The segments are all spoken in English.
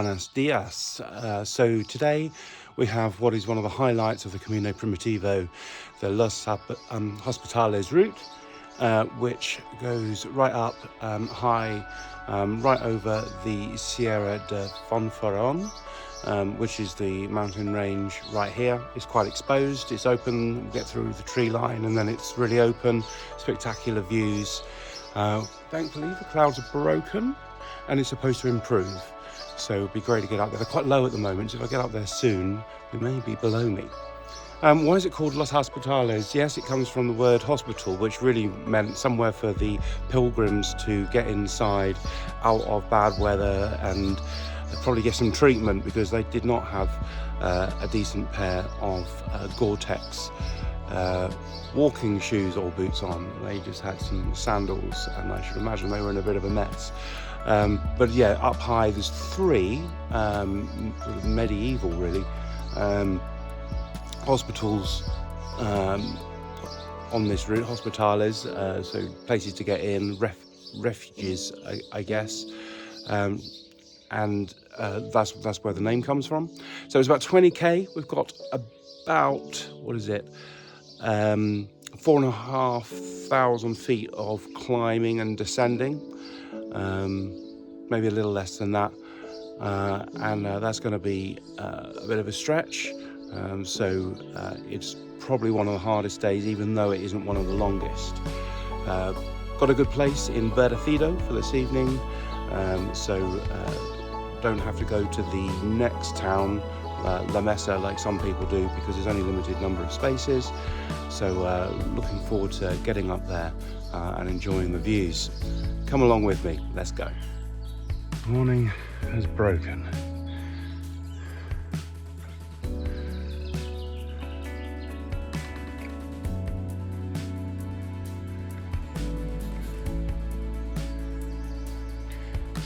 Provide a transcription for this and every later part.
buenos dias. So today we have what is one of the highlights of the Camino Primitivo, the Los Hospitales route, which goes right up high, right over the Sierra de Fonferron, which is the mountain range right here. It's quite exposed, it's open, we get through the tree line and then it's really open, spectacular views. Thankfully the clouds are broken and it's supposed to improve, so it'd be great to get up there. They're quite low at the moment, so if I get up there soon they may be below me. Why is it called Los Hospitales? Yes, it comes from the word hospital, which really meant somewhere for the pilgrims to get inside out of bad weather and probably get some treatment, because they did not have a decent pair of Gore-Tex walking shoes or boots on. They just had some sandals, and I should imagine they were in a bit of a mess. But yeah, up high there's three sort of medieval really hospitals on this route, hospitales, so places to get in, refuges, I guess, and that's where the name comes from. So it's about 20k. We've got about, what is it, 4,500 feet of climbing and descending, maybe a little less than that, and that's going to be a bit of a stretch. So it's probably one of the hardest days, even though it isn't one of the longest. Got a good place in Berducedo for this evening, so don't have to go to the next town, La Mesa, like some people do, because there's only a limited number of spaces. So looking forward to getting up there and enjoying the views. Come along with me, let's go. Morning has broken.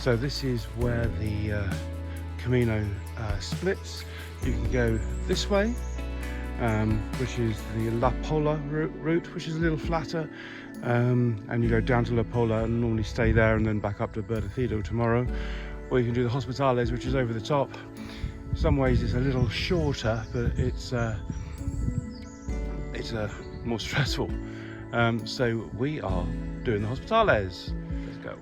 So this is where the Camino splits. You can go this way, which is the La Pola route, which is a little flatter, and you go down to La Pola and normally stay there and then back up to Berducedo tomorrow. Or you can do the Hospitales, which is over the top. In some ways it's a little shorter, but it's more stressful. So we are doing the Hospitales. Let's go.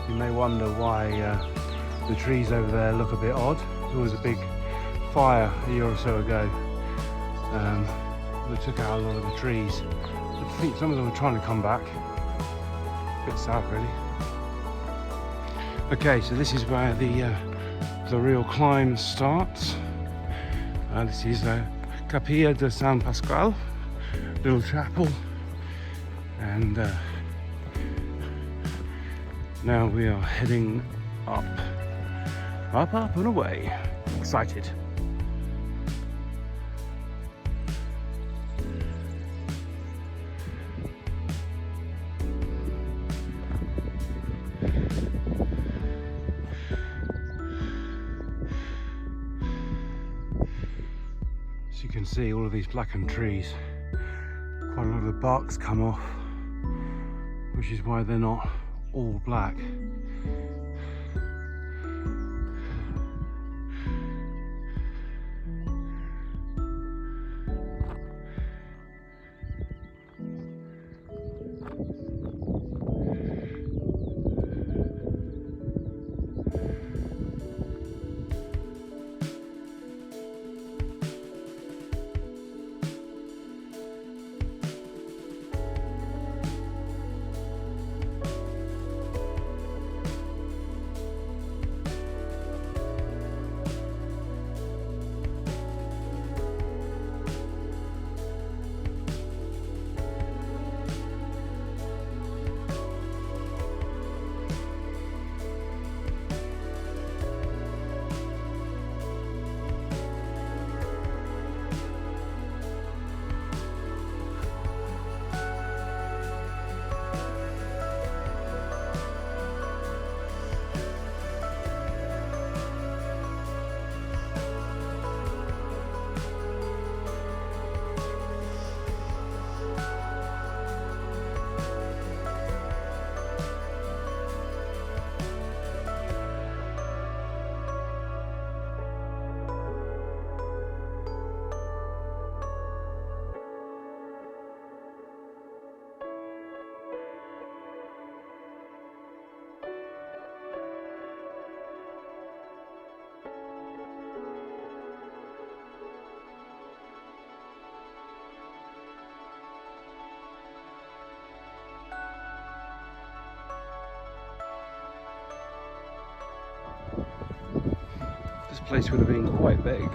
You may wonder why the trees over there look a bit odd. There was a big fire a year or so ago. They took out a lot of the trees. I think some of them are trying to come back. A bit sad really. Okay, so this is where the real climb starts. This is Capilla de San Pascual, little chapel, and now we are heading up and away. Excited. As you can see, all of these blackened trees, quite a lot of the bark's come off, which is why they're not all black. place would have been quite big.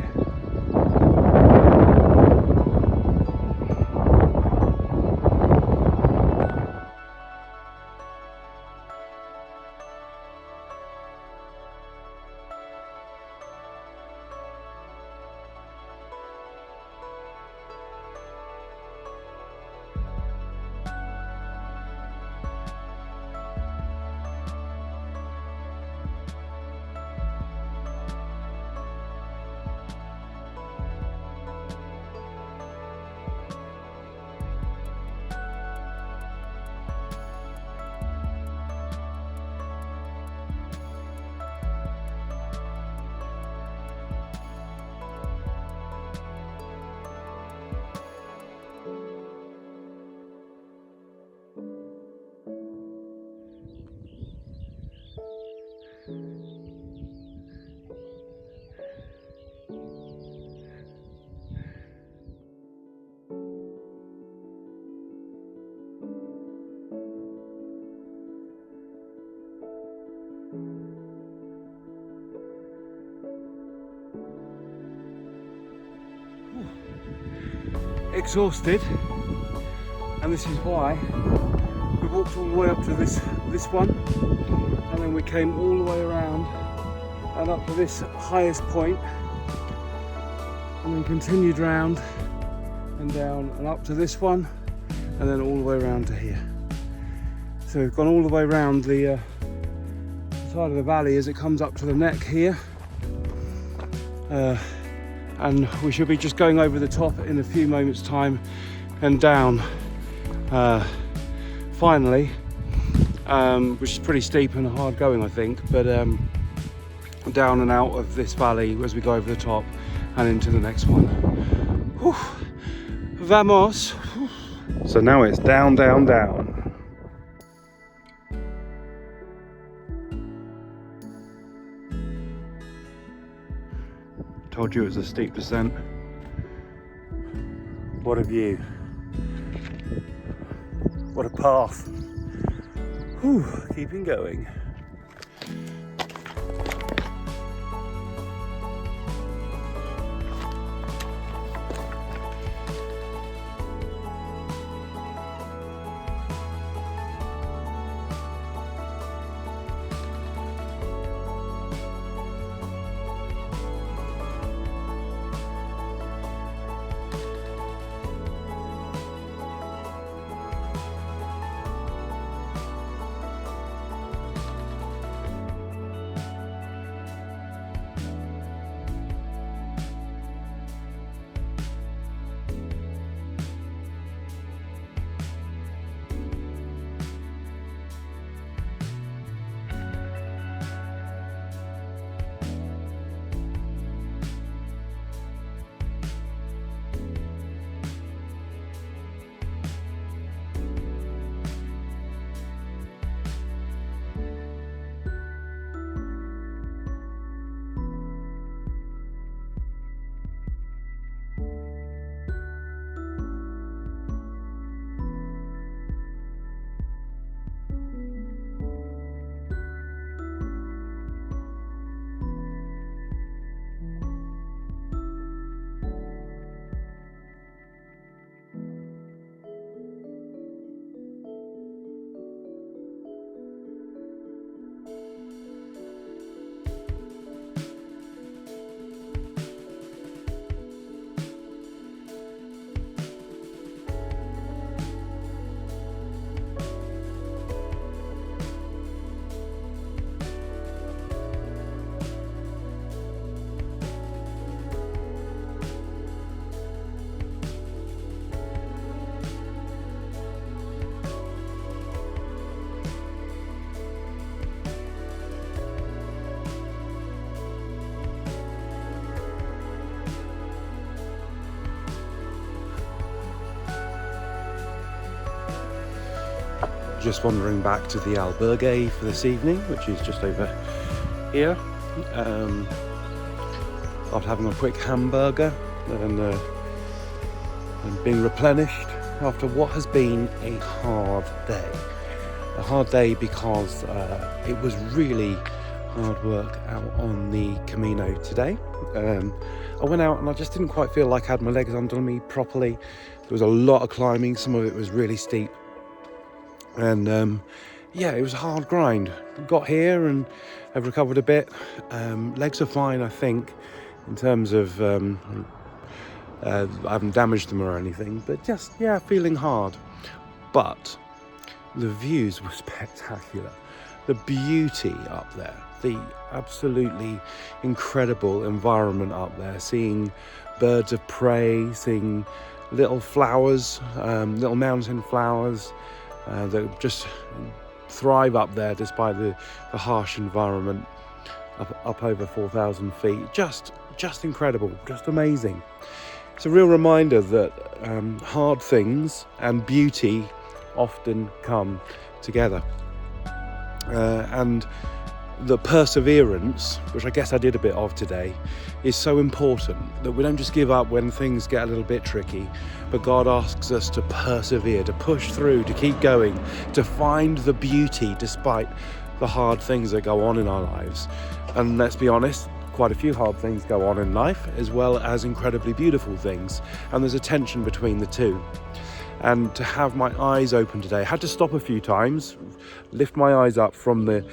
Exhausted, and this is why we walked all the way up to this one, and then we came all the way around and up to this highest point, and then continued round and down and up to this one, and then all the way around to here. So we've gone all the way around the side of the valley as it comes up to the neck here. And we should be just going over the top in a few moments time and down finally, which is pretty steep and hard going I think, but down and out of this valley as we go over the top and into the next one. Whew. Vamos! So now it's down, down, down. Told you it was a steep descent. What a view. What a path. Whew, keeping going. Just wandering back to the albergue for this evening, which is just over here. After having a quick hamburger and being replenished after what has been a hard day. A hard day because it was really hard work out on the Camino today. I went out and I just didn't quite feel like I had my legs under me properly. There was a lot of climbing, some of it was really steep. And it was a hard grind. Got here and I've recovered a bit. Legs are fine, I think, in terms of I haven't damaged them or anything, but just, feeling hard. But the views were spectacular. The beauty up there, the absolutely incredible environment up there, seeing birds of prey, seeing little flowers, little mountain flowers that just thrive up there despite the harsh environment up over 4,000 feet. Just incredible, just amazing. It's a real reminder that hard things and beauty often come together. And the perseverance, which I guess I did a bit of today, is so important, that we don't just give up when things get a little bit tricky, but God asks us to persevere, to push through, to keep going, to find the beauty despite the hard things that go on in our lives. And let's be honest, quite a few hard things go on in life, as well as incredibly beautiful things, and there's a tension between the two. And to have my eyes open today, I had to stop a few times, lift my eyes up from the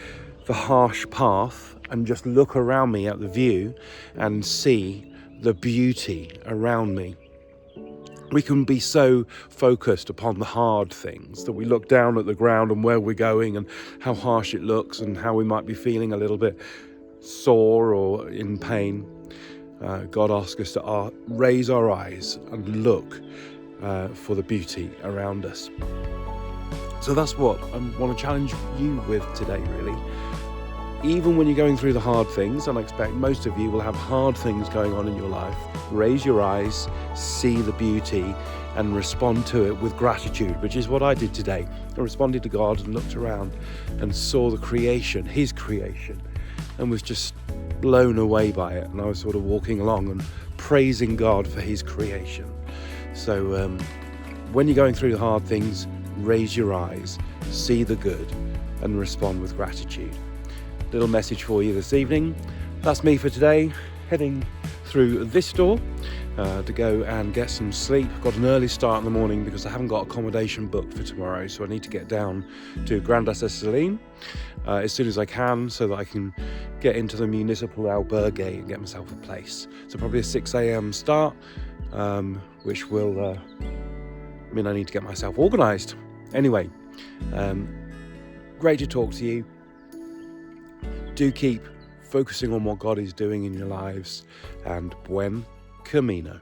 harsh path and just look around me at the view and see the beauty around me. We can be so focused upon the hard things that we look down at the ground and where we're going and how harsh it looks and how we might be feeling a little bit sore or in pain. God asks us to raise our eyes and look for the beauty around us. So that's what I want to challenge you with today, really. Even when you're going through the hard things, and I expect most of you will have hard things going on in your life, raise your eyes, see the beauty, and respond to it with gratitude, which is what I did today. I responded to God and looked around and saw the creation, His creation, and was just blown away by it. And I was sort of walking along and praising God for His creation. So when you're going through the hard things, raise your eyes, see the good, and respond with gratitude. Little message for you this evening. That's me for today, heading through this door to go and get some sleep. Got an early start in the morning because I haven't got accommodation booked for tomorrow, so I need to get down to Grand Celine as soon as I can, so that I can get into the municipal albergue and get myself a place. So probably a 6 a.m. start, which will mean I need to get myself organised. Anyway, great to talk to you. Do keep focusing on what God is doing in your lives, and buen camino.